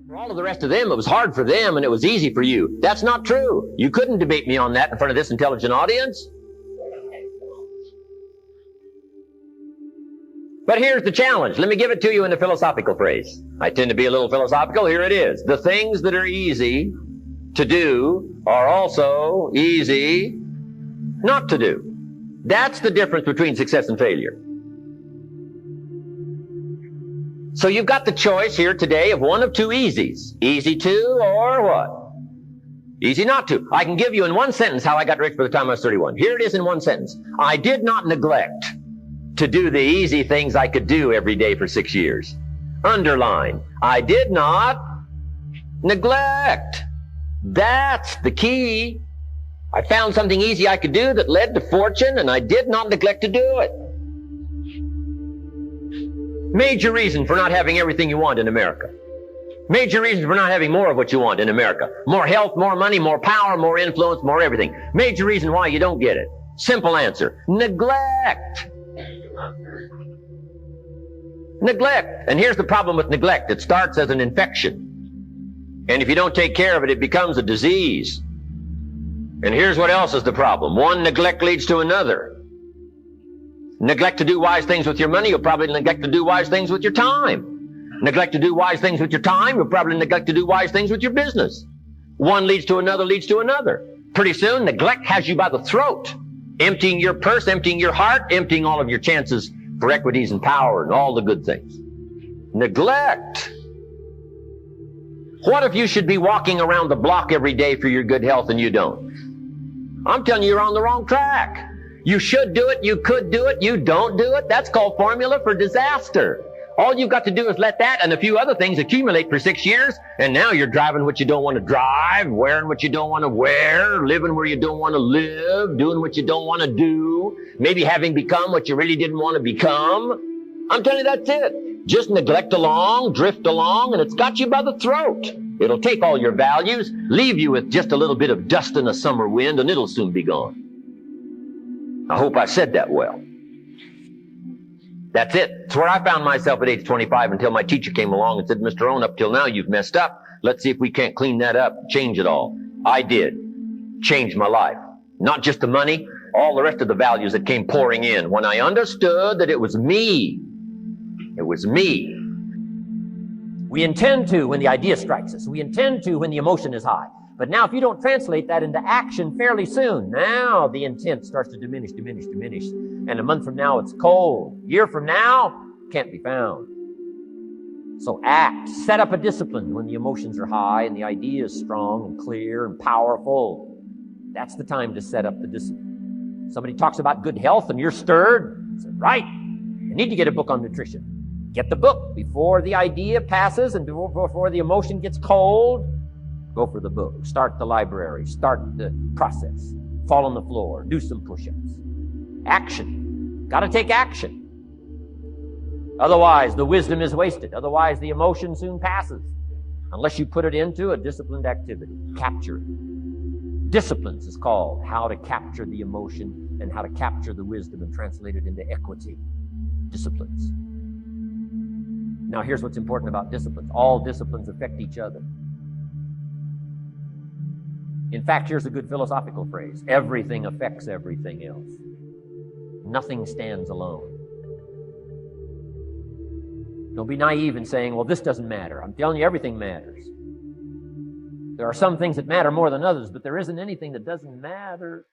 For all of the rest of them, it was hard for them and it was easy for you. That's not true. You couldn't debate me on that in front of this intelligent audience. But here's the challenge. Let me give it to you in a philosophical phrase. I tend to be a little philosophical. Here it is. The things that are easy to do are also easy not to do. That's the difference between success and failure. So you've got the choice here today of one of two easies. Easy to or what? Easy not to. I can give you in one sentence how I got rich by the time I was 31. Here it is in one sentence. I did not neglect to do the easy things I could do every day for 6 years. Underline. I did not neglect. That's the key. I found something easy I could do that led to fortune, and I did not neglect to do it. Major reason for not having everything you want in America. Major reason for not having more of what you want in America. More health, more money, more power, more influence, more everything. Major reason why you don't get it. Simple answer. Neglect. Neglect. And here's the problem with neglect. It starts as an infection. And if you don't take care of it, it becomes a disease. And here's what else is the problem. One neglect leads to another. Neglect to do wise things with your money, you'll probably neglect to do wise things with your time. Neglect to do wise things with your time, you'll probably neglect to do wise things with your business. One leads to another, leads to another. Pretty soon, neglect has you by the throat, emptying your purse, emptying your heart, emptying all of your chances for equities and power and all the good things. Neglect. What if you should be walking around the block every day for your good health and you don't? I'm telling you, you're on the wrong track. You should do it, you could do it, you don't do it. That's called formula for disaster. All you've got to do is let that and a few other things accumulate for 6 years, and now you're driving what you don't want to drive, wearing what you don't want to wear, living where you don't want to live, doing what you don't want to do, maybe having become what you really didn't want to become. I'm telling you, that's it. Just neglect along, drift along, and it's got you by the throat. It'll take all your values, leave you with just a little bit of dust in a summer wind, and it'll soon be gone. I hope I said that well. That's it. It's where I found myself at age 25 until my teacher came along and said, Mr. Rohn, up till now you've messed up. Let's see if we can't clean that up, change it all. I did. Changed my life. Not just the money, all the rest of the values that came pouring in. When I understood that it was me. It was me. We intend to when the idea strikes us. We intend to when the emotion is high. But now if you don't translate that into action fairly soon, now the intent starts to diminish. And a month from now, it's cold. A year from now, can't be found. So act. Set up a discipline when the emotions are high and the idea is strong and clear and powerful. That's the time to set up the discipline. Somebody talks about good health and you're stirred. Say, right, I need to get a book on nutrition. Get the book before the idea passes and before the emotion gets cold. Go for the book. Start the library. Start the process. Fall on the floor. Do some push-ups. Action. Got to take action. Otherwise, the wisdom is wasted. Otherwise, the emotion soon passes. Unless you put it into a disciplined activity. Capture it. Disciplines is called how to capture the emotion and how to capture the wisdom and translate it into equity. Disciplines. Now, here's what's important about disciplines. All disciplines affect each other. In fact, here's a good philosophical phrase. Everything affects everything else. Nothing stands alone. Don't be naive in saying, well, this doesn't matter. I'm telling you, everything matters. There are some things that matter more than others, but there isn't anything that doesn't matter.